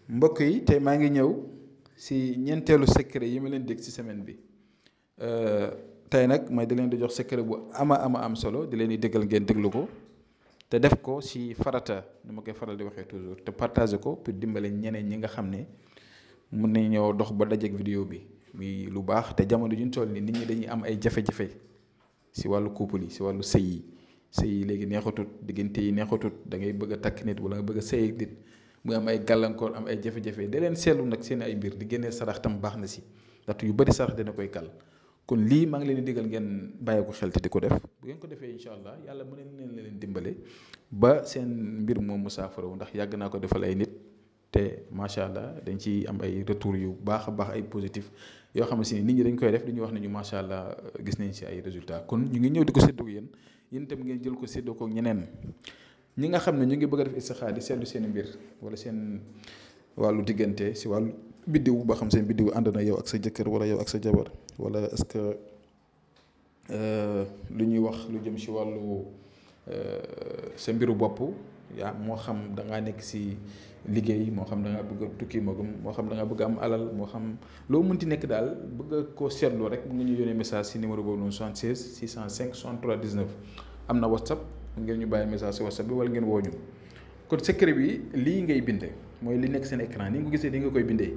mbokk yi tey maa ngi ñëw si ñeenteelu secret yi ma leen dégg si semaine bi tey nag may di leen di jox secret bu ama am solo di leen di déggal ngeen déglu ko te def ko si farata ni ma koy faral di waxee toujours te partager ko pour dimbale ñeneen ñi nga xam ne mun nañ ñoo dox ba dajeek vidéo bi muy lu baax te jamono juñ toll ni nit ñi dañuy am ay jafe-jafe si wàllu couple yi si wàllu sëy yi léegi neexatut diggante yi neexatut da ngay bëgg a takk nit wala nga bëgg a sëy ak nit muy am ay gàllankoor am ay jafe-jafe da leen seetlu nag seen ay mbir di génnee sarax tam baax na si ndaxte yu bëri sarax dina koy kal kon lii maa ngi leen di digal ngeen bàyyi ko xel te di ko def bu ngeen ko defee incha allah yàlla mën na leen dimbale ba seen mbir moom mu saafarawu ndax yàgg naa ko defal ay nit te macha allah dañ ci am ay retour yu baax a baax ay positif yoo xam ne si nit ñi dañ koy def dañuy wax ne ñu macha allah gis nañ si ay résultats kon ñu ngi ñëw di ko séddoo yéen itam ngeen jël ko séddoo ko ñeneen ñi nga xam ne ñu ngi bëgg a def istixaar di seetlu seen mbir wala seen wàllu diggante si wàllu biddiw ba xam seen biddiw ànd na yow ak sa jëkkër wala yow ak sa jabar wala est-ce que lu ñuy wax lu jëm si wàllu sa mbiru bopp yaa moo xam da ngaa nekk si liggéey moo xam da ngaa bëgg a tukki moo xam da ngaa bëgg am alal moo xam loo mënti nekk daal bëgg koo seetlu rek mu nga ñu yónnee message si numéro boobu noonu 76 605 63 19 am na WhatsApp ngeen ñu bàyyi message si WhatsApp bi wala ngeen woo ñu kon secret bi lii ngay binde mooy li nekk seen écran ni nga ko gisee ni nga koy bindee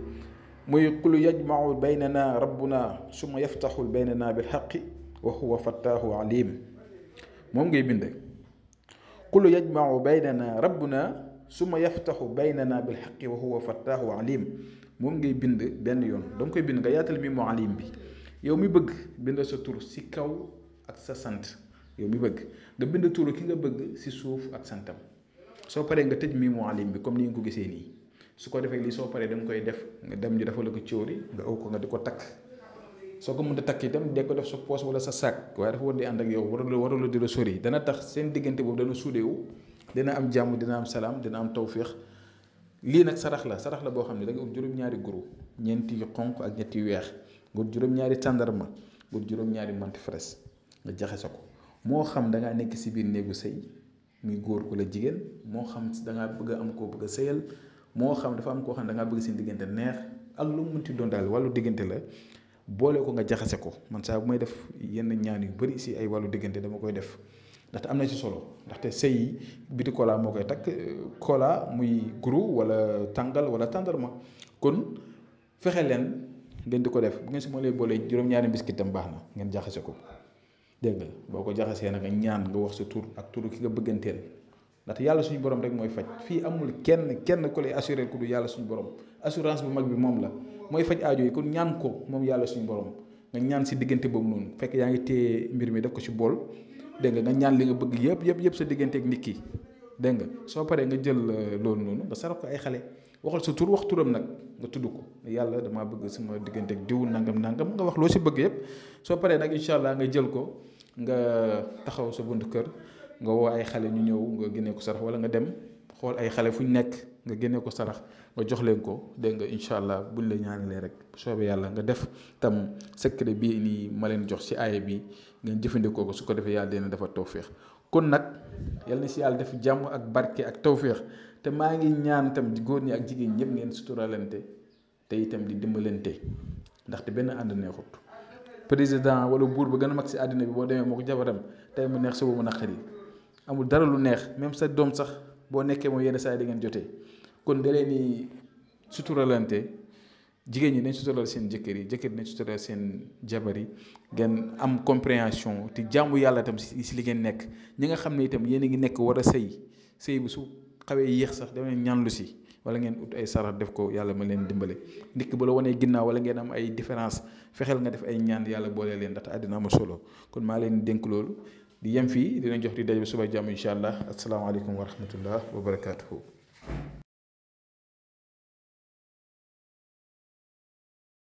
muy qul yajmau baynana rabbuna summa yaftaxu baynana bil xaqi wa huwa fattaahu alim moom ngay binde qul yajmau baynana rabbuna summa yaftaxu baynana bil xaqi wa huwa fattaahu alim moom ngay bind benn yoon danga koy bind nga yaatal mi mu alim bi yow mi bëgg bind sa tur si kaw ak sa sant yow mi bëgg nga bind turu ki nga bëgg si suuf ak santam soo paree nga tëj mi mu alim bi comme ni nga ko gisee nii su ko defee lii soo paree da nga koy def nga dem ñu defal la ko cóori nga aw ko nga di ko takk soo ko mën a takk itam de ko def sa poos wala sa sac waaye dafa war di ànd ak yow warula di la sori dana tax seen diggante boobu dana suudeewu dina am jàmm dina am salaam dina am tawféex lii nag sarax la boo xam ne da nga ut juróom-ñaari guru ñeenti yu xonq ak ñetti yu weex nga ut juróom-ñaari tàndarma nga ut juróom-ñaari manti fraise nga jaxase ko moo xam da ngaa nekk si biir néegu sëy muy góor wala jigéen moo xam da ngaa bëgg a am koo bëgg a sëyal moo xam dafa am koo xam ne da ngaa bëgg seen diggante neex ak lu mu munti doon daal wàllu diggante la boole ko nga jaxase ko man saa bu may def yenn ñaan yu bëri si ay wàllu diggante dama koy def ndaxte am na ci solo ndaxte sëy biti kola moo koy takk kola muy guru wala tàngal wala tàndarma kon fexe leen ngeen di ko def bu ngeen si moo lay boole juróom-ñaari mbiskitam baax na ngeen jaxase ko dégg nga boo ko jaxasee nag nga ñaan nga wax sa tur ak turu ki nga bëgganteel ndaxte yàlla suñu borom rek mooy faj fii amul kenn ku lay assuré ku du yàlla suñu borom assurance bu mag bi moom la mooy faj aajo yi kon ñaan ko moom yàlla suñu borom nga ñaan si diggante boobu noonu fekk yaa ngi téye mbir mi def ko si bool dégg nga ñaan li nga bëgg yëpp sa diggante ak nit ki dégg nga soo paree nga jël loolu noonu nga sarax ko ay xale waxal sa tur wax turam nag nga tudd ko yàlla damaa bëgg sama diggante ak diw nangam nga wax loo si bëgg yëpp soo paree nag incha allah nga jël ko nga taxaw sa buntu kër nga woo ay xale ñu ñëw nga génnee ko sarax wala nga dem xool ay xale fu ñu nekk nga génnee ko sarax nga jox leen ko dégg nga incha allah buñ la ñaanalee rek soobee yàlla nga def tam secret bii nii ma leen jox si aaya bi ngeen jëfandikoo ko su ko defee yàlla dina dafa tawféex kon nag yal na si yàlla def jàmm ak barke ak tawféex te maa ngi ñaan tam góor ñi ak jigéen ñëpp ngeen suturalante te itam di dimbalante ndaxte benn ànd neexut président wala buur ba gën a mag si àddina bi boo demee moo ko jabaram tey mu neex suba mu naqari amul dara lu neex même sa doom sax boo nekkee moom yenn saa yi da ngeen jotee kon da leen ni suturalante jigéen ñi dañ sutural seen jëkkër yi nañ sutural seen jabar yi ngeen am compréhension te jàmmu yàlla itam si li ngeen nekk ñi nga xam ne itam yéen a ngi nekk war a sëy bu su xawee yéex sax dama ñaan lu si wala ngeen ut ay sarax def ko yàlla ma leen dimbale nit ki bu la wanee ginnaaw wala ngeen am ay différence fexeel nga def ay ñaan yàlla boole leen ndaxte àddina amul solo kon maa leen dénk loolu di yem fii dinañ jox di daje ba suba jàmm incha allah asalaamaaleykum wa rahmatullah wa barakaatuhu